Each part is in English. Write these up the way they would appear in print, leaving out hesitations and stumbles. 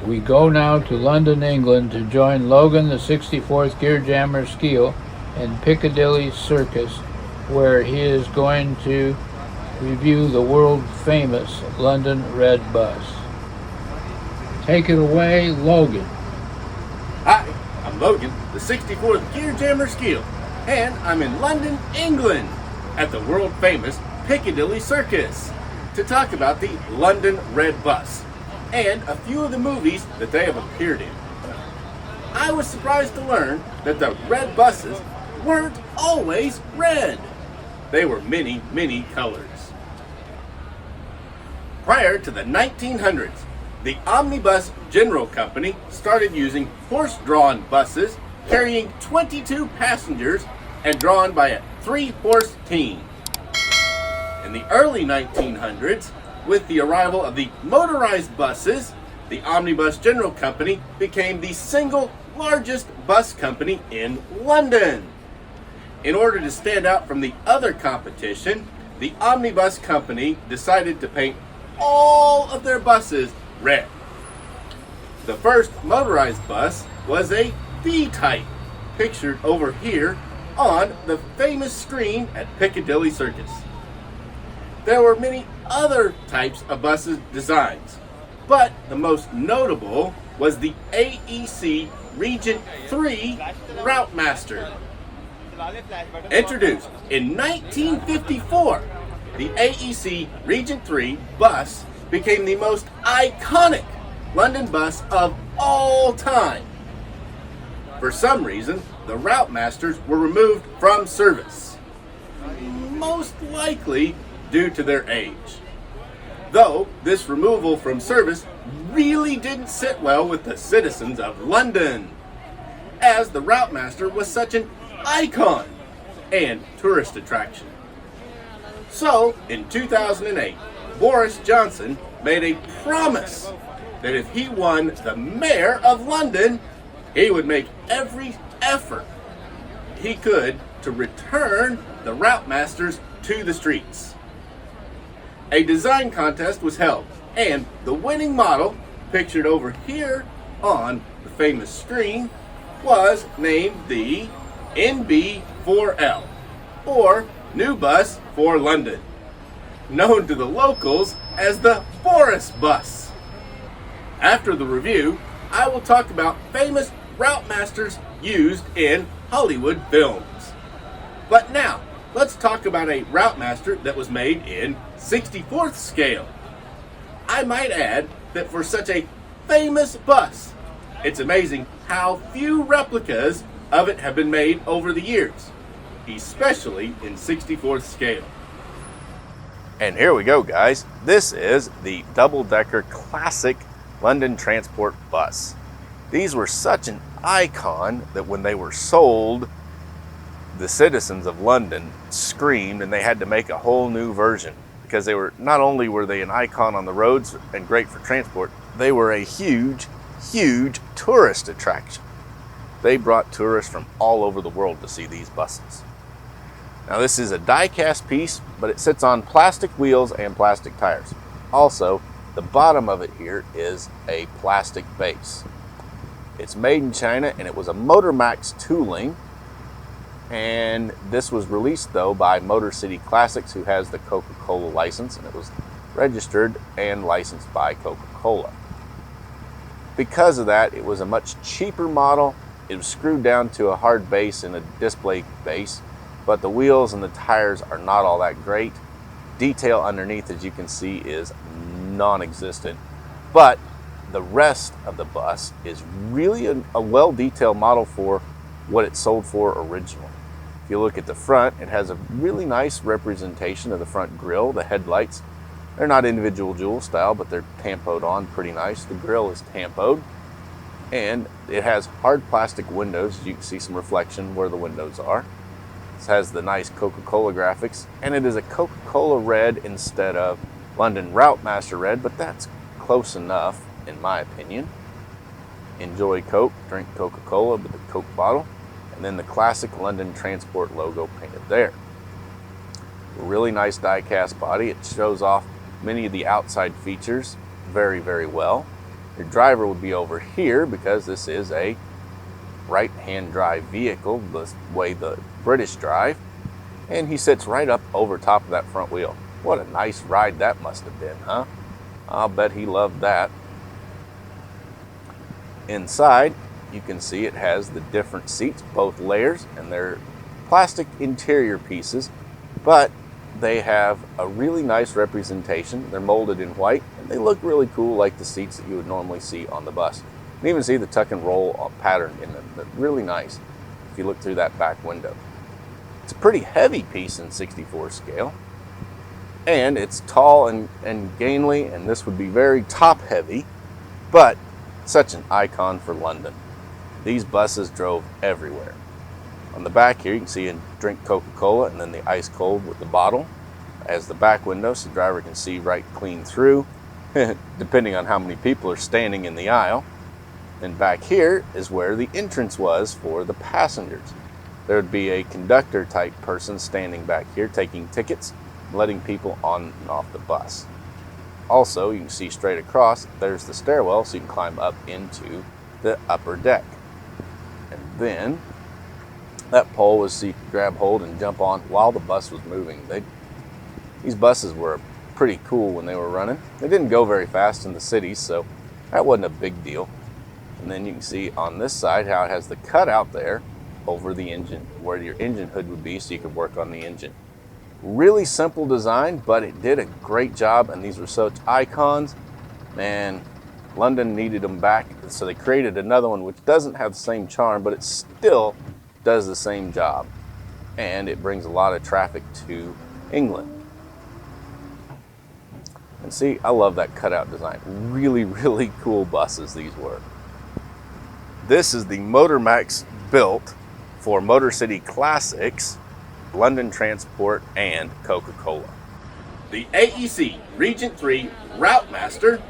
We go now to London, England to join Logan, the 64th Gearjammer Skeele, in Piccadilly Circus, where he is going to review the world-famous London Red Bus. Take it away, Logan. Hi, I'm Logan, the 64th Gearjammer Skeele, and I'm in London, England, at the world-famous Piccadilly Circus to talk about the London Red Bus and a few of the movies that they have appeared in. I was surprised to learn that the red buses weren't always red. They were many, many colors. Prior to the 1900s, the Omnibus General Company started using horse-drawn buses carrying 22 passengers and drawn by a 3-horse team. In the early 1900s, with the arrival of the motorized buses, the Omnibus General Company became the single largest bus company in London. In order to stand out from the other competition, the Omnibus Company decided to paint all of their buses red. The first motorized bus was a B-type, pictured over here on the famous screen at Piccadilly Circus. There were many other types of buses designs, but the most notable was the Aec Region 3 RouteMaster. Introduced in 1954, the Aec Region 3 bus became the most iconic London bus of all time. For some reason, the RouteMasters were removed from service, most likely due to their age. Though this removal from service really didn't sit well with the citizens of London, as the RouteMaster was such an icon and tourist attraction. So, in 2008, Boris Johnson made a promise that if he won the mayor of London, he would make every effort he could to return the RouteMasters to the streets. A design contest was held, and the winning model, pictured over here on the famous screen, was named the NB4L, or New Bus for London, known to the locals as the Boris Bus. After the review, I will talk about famous RouteMasters used in Hollywood films. But now, let's talk about a RouteMaster that was made in 64th scale. I might add that for such a famous bus, it's amazing how few replicas of it have been made over the years, especially in 64th scale. And here we go, guys. This is the double-decker classic London Transport bus. These were such an icon that when they were sold, the citizens of London screamed and they had to make a whole new version, because they were, not only were they an icon on the roads and great for transport, they were a huge, huge tourist attraction. They brought tourists from all over the world to see these buses. Now this is a die-cast piece, but it sits on plastic wheels and plastic tires. Also, the bottom of it here is a plastic base. It's made in China and it was a Motormax tooling. And this was released though by Motor City Classics, who has the Coca-Cola license, and it was registered and licensed by Coca-Cola. Because of that, it was a much cheaper model. It was screwed down to a hard base and a display base, but the wheels and the tires are not all that great. Detail underneath, as you can see, is non-existent, but the rest of the bus is really a well-detailed model for what it sold for originally. If you look at the front, it has a really nice representation of the front grille. The headlights, they're not individual jewel style, but they're tampoed on pretty nice. The grille is tampoed, and it has hard plastic windows. You can see some reflection where the windows are. This has the nice Coca-Cola graphics, and it is a Coca-Cola red instead of London RouteMaster red, but that's close enough in my opinion. Enjoy Coke, drink Coca-Cola with the Coke bottle, and then the classic London Transport logo painted there. A really nice die-cast body. It shows off many of the outside features very, very well. Your driver would be over here because this is a right-hand drive vehicle, the way the British drive, and he sits right up over top of that front wheel. What a nice ride that must have been, huh? I'll bet he loved that. Inside, you can see it has the different seats, both layers, and they're plastic interior pieces, but they have a really nice representation. They're molded in white, and they look really cool, like the seats that you would normally see on the bus. You can even see the tuck and roll pattern in them. They're really nice if you look through that back window. It's a pretty heavy piece in 64 scale, and it's tall and gainly, and this would be very top heavy, but such an icon for London. These buses drove everywhere. On the back here, you can see and drink Coca-Cola and then the ice cold with the bottle as the back window, so the driver can see right clean through, depending on how many people are standing in the aisle. And back here is where the entrance was for the passengers. There would be a conductor type person standing back here taking tickets, letting people on and off the bus. Also, you can see straight across, there's the stairwell, so you can climb up into the upper deck. And then that pole was so you could grab hold and jump on while the bus was moving. These buses were pretty cool when they were running. They didn't go very fast in the cities, so that wasn't a big deal. And then you can see on this side how it has the cutout there over the engine, where your engine hood would be, so you could work on the engine. Really simple design, but it did a great job, and these were such icons. Man, London needed them back, so they created another one which doesn't have the same charm, but it still does the same job, and it brings a lot of traffic to England. And see, I love that cutout design. Really, really cool buses these were. This is the Motormax built for Motor City Classics, London Transport, and Coca-Cola. The Aec Region 3 RouteMaster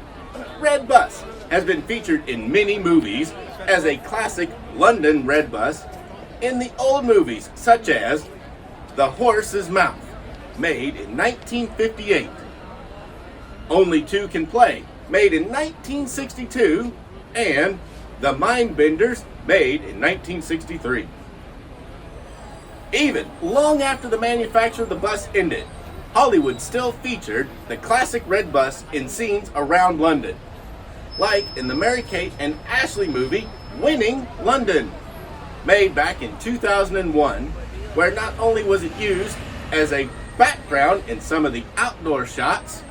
red bus has been featured in many movies as a classic London red bus in the old movies such as The Horse's Mouth, made in 1958, Only Two Can Play, made in 1962, and The Mindbenders, made in 1963. Even long after the manufacture of the bus ended, Hollywood still featured the classic red bus in scenes around London, like in the Mary-Kate and Ashley movie, Winning London, made back in 2001, where not only was it used as a background in some of the outdoor shots,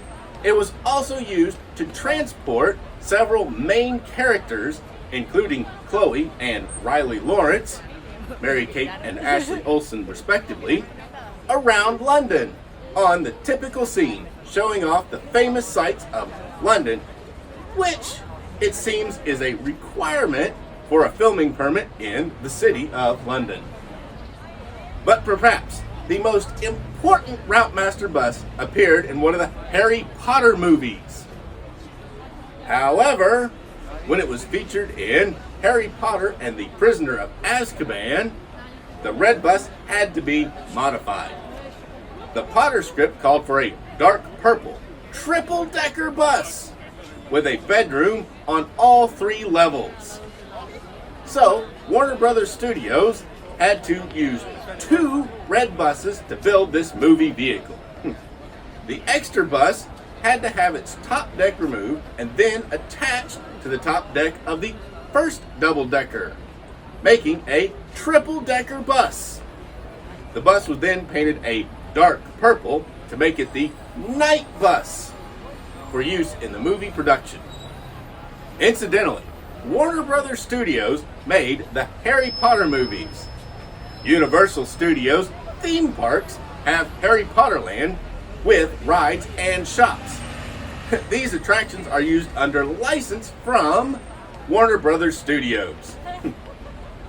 it was also used to transport several main characters, including Chloe and Riley Lawrence, Mary-Kate and Ashley Olsen respectively, around London on the typical scene, showing off the famous sights of London, which it seems is a requirement for a filming permit in the city of London. But perhaps the most important RouteMaster bus appeared in one of the Harry Potter movies. However, when it was featured in Harry Potter and the Prisoner of Azkaban, the red bus had to be modified. The Potter script called for a dark purple, triple-decker bus with a bedroom on all 3 levels. So, Warner Brothers Studios had to use 2 red buses to build this movie vehicle. The extra bus had to have its top deck removed and then attached to the top deck of the first double-decker, making a triple-decker bus. The bus was then painted a dark purple to make it the night bus for use in the movie production. Incidentally, Warner Brothers Studios made the Harry Potter movies. Universal Studios theme parks have Harry Potter Land with rides and shops. These attractions are used under license from Warner Brothers Studios.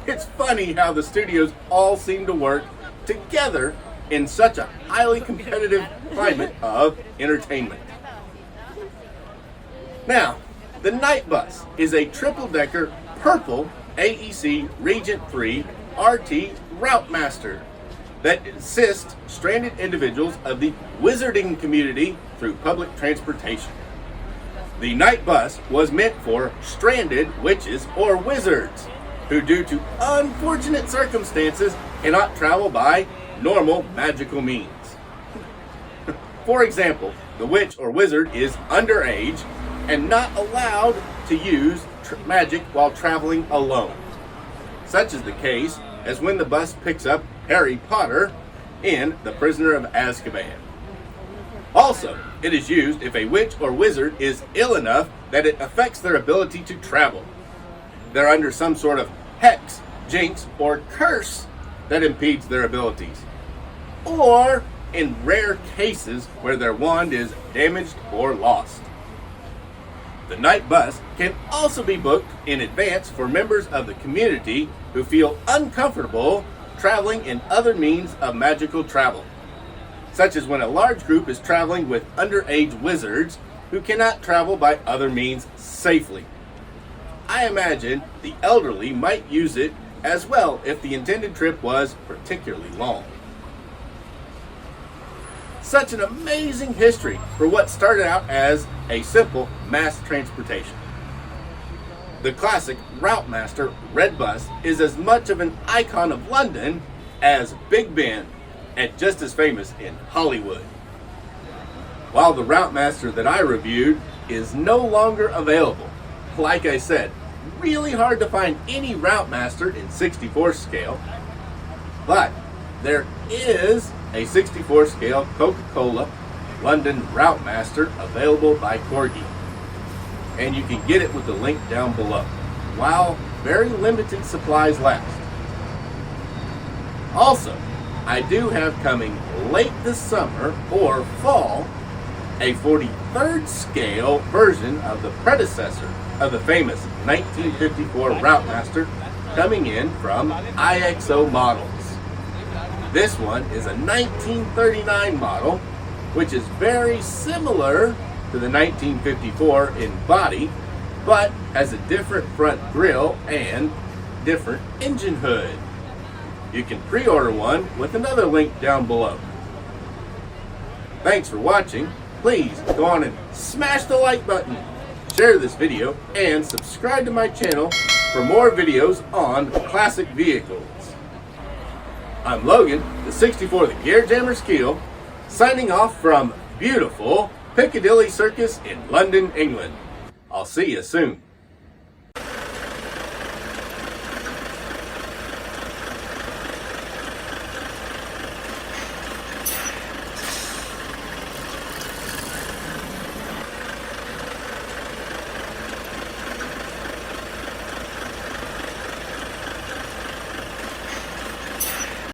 It's funny how the studios all seem to work together in such a highly competitive climate of entertainment. Now, the night bus is a triple-decker purple Aec Region 3 RT RouteMaster that assists stranded individuals of the wizarding community through public transportation. The night bus was meant for stranded witches or wizards who, due to unfortunate circumstances, cannot travel by normal magical means. For example, the witch or wizard is underage and not allowed to use magic while traveling alone. Such is the case as when the bus picks up Harry Potter in The Prisoner of Azkaban. Also, it is used if a witch or wizard is ill enough that it affects their ability to travel. They're under some sort of hex, jinx, or curse that impedes their abilities. Or in rare cases where their wand is damaged or lost. The night bus can also be booked in advance for members of the community who feel uncomfortable traveling in other means of magical travel, such as when a large group is traveling with underage wizards who cannot travel by other means safely. I imagine the elderly might use it as well if the intended trip was particularly long. Such an amazing history for what started out as a simple mass transportation. The classic RouteMaster red bus is as much of an icon of London as Big Ben, and just as famous in Hollywood. While the RouteMaster that I reviewed is no longer available, like I said, really hard to find any RouteMaster in 64th scale, but there is a 64th scale Coca-Cola London RouteMaster available by Corgi, and you can get it with the link down below, while very limited supplies last. Also, I do have coming late this summer or fall a 43rd scale version of the predecessor of the famous 1954 RouteMaster coming in from IXO Models. This one is a 1939 model, which is very similar to the 1954 in body, but has a different front grille and different engine hood. You can pre-order one with another link down below. Thanks for watching. Please go on and smash the like button, share this video, and subscribe to my channel for more videos on classic vehicles. I'm Logan, the 64th Gear Skeele, signing off from beautiful Piccadilly Circus in London, England. I'll see you soon.